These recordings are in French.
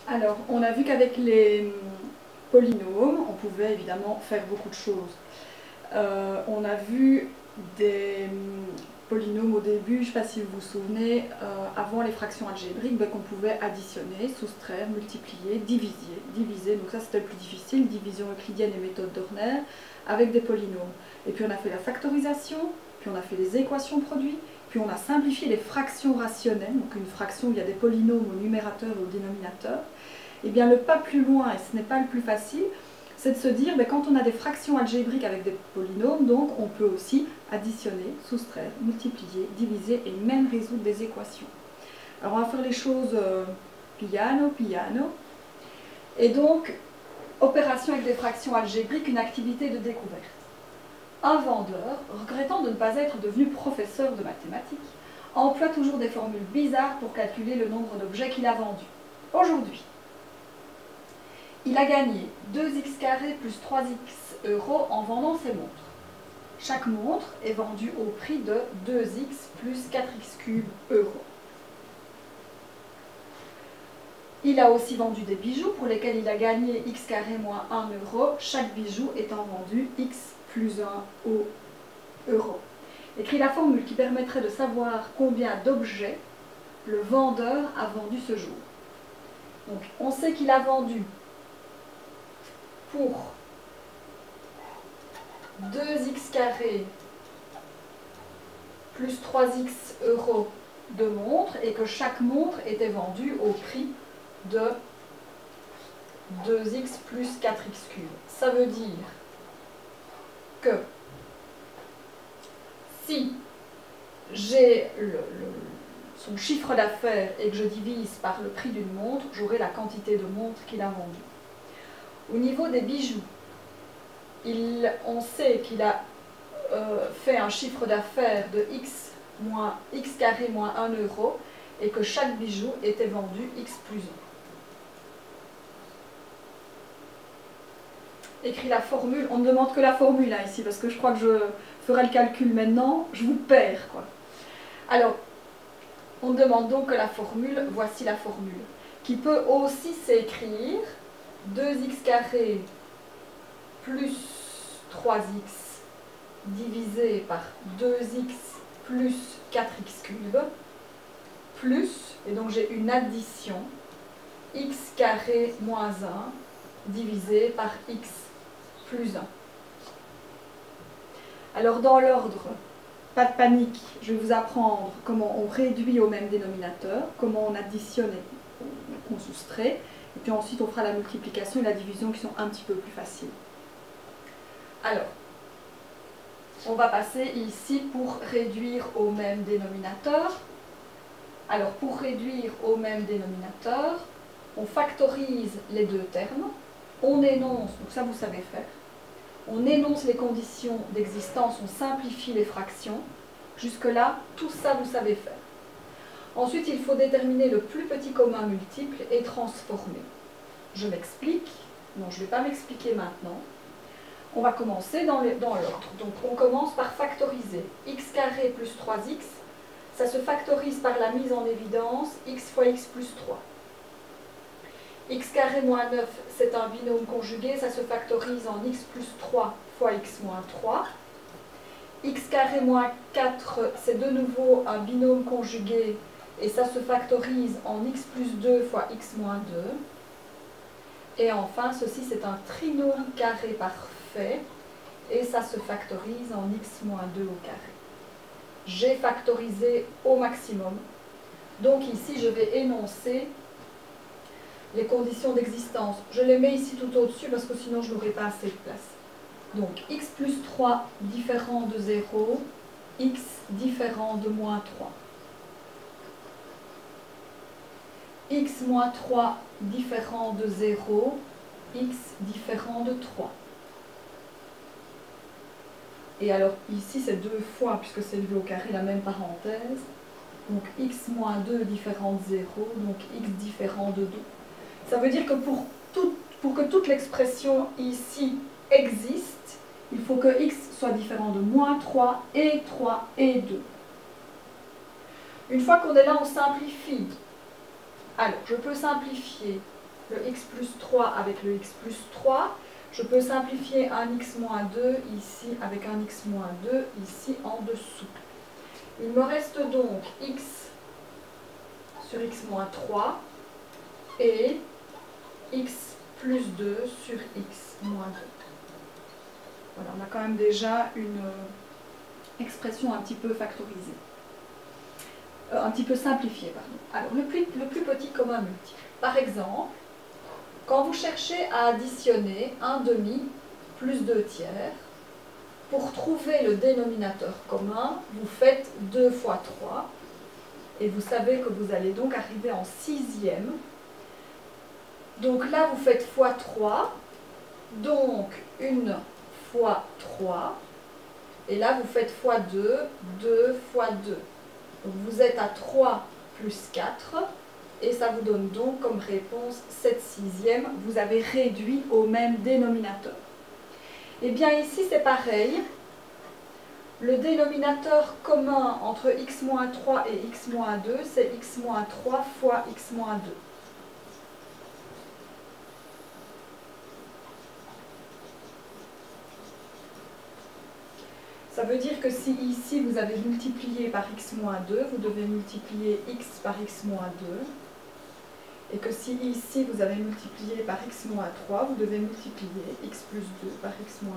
Alors, on a vu qu'avec les polynômes, on pouvait évidemment faire beaucoup de choses. On a vu des polynômes au début, je ne sais pas si vous vous souvenez, avant les fractions algébriques, qu'on pouvait additionner, soustraire, multiplier, diviser. Donc ça c'était le plus difficile, division euclidienne et méthode d'Horner, avec des polynômes. Et puis on a fait la factorisation, puis on a fait les équations produits, puis on a simplifié les fractions rationnelles, donc une fraction où il y a des polynômes au numérateur et au dénominateur. Et bien le pas plus loin, et ce n'est pas le plus facile, c'est de se dire, quand on a des fractions algébriques avec des polynômes, donc on peut aussi additionner, soustraire, multiplier, diviser et même résoudre des équations. Alors on va faire les choses piano, piano. Et donc, opération avec des fractions algébriques, une activité de découverte. Un vendeur, regrettant de ne pas être devenu professeur de mathématiques, emploie toujours des formules bizarres pour calculer le nombre d'objets qu'il a vendus. Aujourd'hui, il a gagné 2x carré plus 3x euros en vendant ses montres. Chaque montre est vendue au prix de 2x plus 4x cube euros. Il a aussi vendu des bijoux pour lesquels il a gagné x carré moins 1 euro, chaque bijou étant vendu x plus 1 euro. Écrit la formule qui permettrait de savoir combien d'objets le vendeur a vendu ce jour. Donc on sait qu'il a vendu pour 2x carré plus 3x euros de montres et que chaque montre était vendue au prix de 2x plus 4x cube. Ça veut dire que si j'ai son chiffre d'affaires et que je divise par le prix d'une montre, j'aurai la quantité de montres qu'il a vendues. Au niveau des bijoux, on sait qu'il a fait un chiffre d'affaires de x carré moins 1 euro et que chaque bijou était vendu x plus 1. Écrit la formule, on ne demande que la formule là, ici, parce que je crois que je ferai le calcul maintenant, je vous perds, quoi. Alors, on demande donc que la formule, voici la formule, qui peut aussi s'écrire 2x carré plus 3x divisé par 2x plus 4x cube, plus, et donc j'ai une addition, x carré moins 1 divisé par x plus 1. Alors dans l'ordre, pas de panique, je vais vous apprendre comment on réduit au même dénominateur, comment on additionne et qu'on soustrait, et puis ensuite on fera la multiplication et la division qui sont un petit peu plus faciles. Alors, on va passer ici pour réduire au même dénominateur. Alors, pour réduire au même dénominateur, on factorise les deux termes, on énonce, donc ça vous savez faire, on énonce les conditions d'existence, on simplifie les fractions. Jusque-là, tout ça vous savez faire. Ensuite, il faut déterminer le plus petit commun multiple et transformer. Je m'explique. Non, je ne vais pas m'expliquer maintenant. On va commencer dans l'ordre. Donc on commence par factoriser. X carré plus 3x, ça se factorise par la mise en évidence x fois x plus 3. X carré moins 9, c'est un binôme conjugué, ça se factorise en x plus 3 fois x moins 3. X carré moins 4, c'est de nouveau un binôme conjugué, et ça se factorise en x plus 2 fois x moins 2. Et enfin, ceci c'est un trinôme carré parfait, et ça se factorise en x-2 au carré. J'ai factorisé au maximum. Donc ici, je vais énoncer les conditions d'existence. Je les mets ici tout au-dessus parce que sinon je n'aurai pas assez de place. Donc x plus 3 différent de 0, x différent de moins 3. X moins 3 différent de 0, x différent de 3. Et alors ici c'est 2 fois, puisque c'est élevé au carré, la même parenthèse. Donc x moins 2 différent de 0, donc x différent de 2. Ça veut dire que pour que toute l'expression ici existe, il faut que x soit différent de moins 3 et 2. Une fois qu'on est là, on simplifie. Alors, je peux simplifier le x plus 3 avec le x plus 3. Je peux simplifier un x moins 2 ici avec un x moins 2 ici en dessous. Il me reste donc x sur x moins 3 et x plus 2 sur x moins 2. Voilà, on a quand même déjà une expression un petit peu factorisée. Un petit peu simplifiée, pardon. Alors, le plus petit commun multiple. Par exemple, quand vous cherchez à additionner 1/2 plus 2 tiers, pour trouver le dénominateur commun, vous faites 2 fois 3, et vous savez que vous allez donc arriver en sixième. Donc là, vous faites fois 3, donc 1 fois 3, et là, vous faites fois 2, 2 fois 2. Donc vous êtes à 3 plus 4, et ça vous donne donc comme réponse 7 sixièmes. Vous avez réduit au même dénominateur. Et bien ici, c'est pareil. Le dénominateur commun entre x-3 et x-2, c'est x-3 fois x-2. Ça veut dire que si ici vous avez multiplié par x-2, vous devez multiplier x par x-2. Et que si ici vous avez multiplié par x-3, vous devez multiplier x plus 2 par x-3.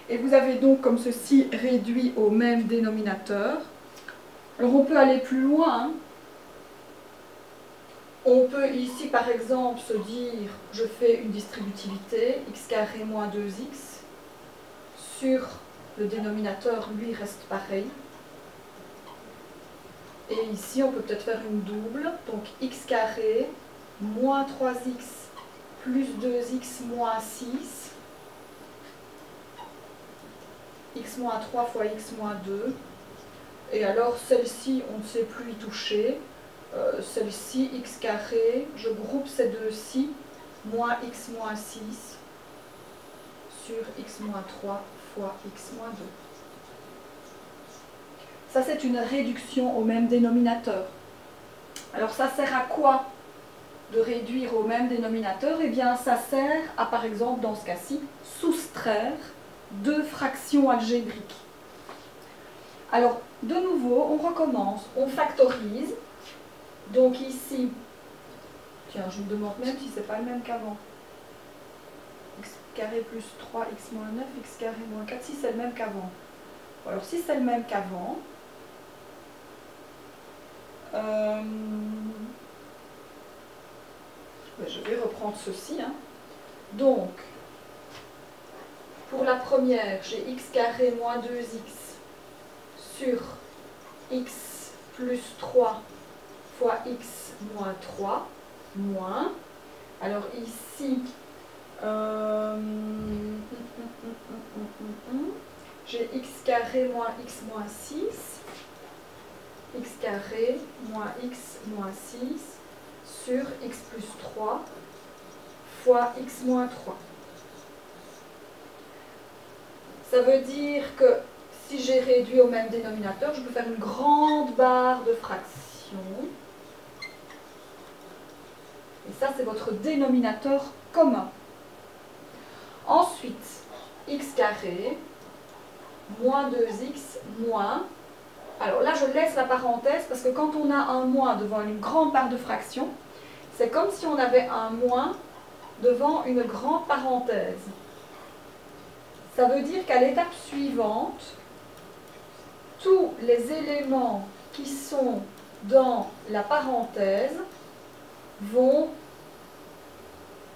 Et vous avez donc comme ceci réduit au même dénominateur. Alors on peut aller plus loin. On peut ici par exemple se dire, je fais une distributivité, x carré moins 2x. Sur le dénominateur, lui, reste pareil. Et ici, on peut peut-être faire une double. Donc, x carré moins 3x plus 2x moins 6. X moins 3 fois x moins 2. Et alors, celle-ci, on ne sait plus y toucher. Celle-ci, x carré, je groupe ces deux-ci, moins x moins 6 sur x moins 3 fois x moins 2. Ça, c'est une réduction au même dénominateur. Alors, ça sert à quoi de réduire au même dénominateur? Eh bien, ça sert à, par exemple, dans ce cas-ci, soustraire deux fractions algébriques. Alors, de nouveau, on recommence, on factorise. Donc ici, tiens, je me demande même si ce n'est pas le même qu'avant. X carré plus 3, x moins 9, x carré moins 4, si c'est le même qu'avant. Alors si c'est le même qu'avant, je vais reprendre ceci. Donc, pour la première, j'ai x carré moins 2x sur x plus 3 fois x moins 3, moins. Alors ici, j'ai x carré moins x moins 6, x carré moins x moins 6 sur x plus 3 fois x moins 3. Ça veut dire que si j'ai réduit au même dénominateur, je peux faire une grande barre de fractions. Et ça, c'est votre dénominateur commun. Ensuite, x carré moins 2x moins. Alors là, je laisse la parenthèse parce que quand on a un moins devant une grande barre de fractions, c'est comme si on avait un moins devant une grande parenthèse. Ça veut dire qu'à l'étape suivante, tous les éléments qui sont dans la parenthèse vont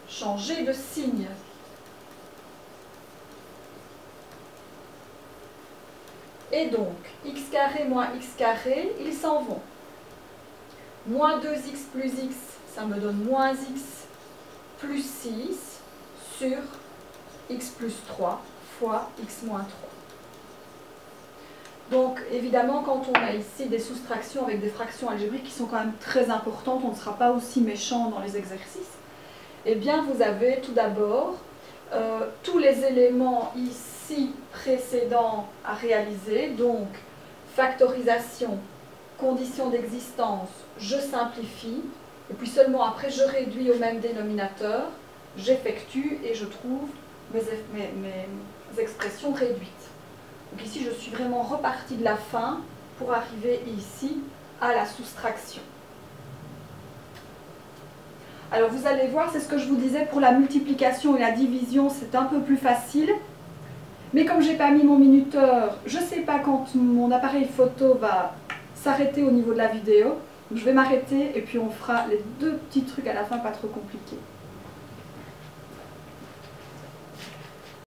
changer de signe. Et donc, x carré moins x carré, ils s'en vont. Moins 2x plus x, ça me donne moins x plus 6 sur x plus 3 fois x moins 3. Donc, évidemment, quand on a ici des soustractions avec des fractions algébriques qui sont quand même très importantes, on ne sera pas aussi méchant dans les exercices. Eh bien, vous avez tout d'abord tous les éléments ici précédents à réaliser. Donc, factorisation, conditions d'existence, je simplifie. Et puis seulement après, je réduis au même dénominateur, j'effectue et je trouve mes expressions réduites. Donc ici, je suis vraiment repartie de la fin pour arriver ici à la soustraction. Alors vous allez voir, c'est ce que je vous disais, pour la multiplication et la division, c'est un peu plus facile. Mais comme je n'ai pas mis mon minuteur, je ne sais pas quand mon appareil photo va s'arrêter au niveau de la vidéo. Donc je vais m'arrêter et puis on fera les deux petits trucs à la fin, pas trop compliqués.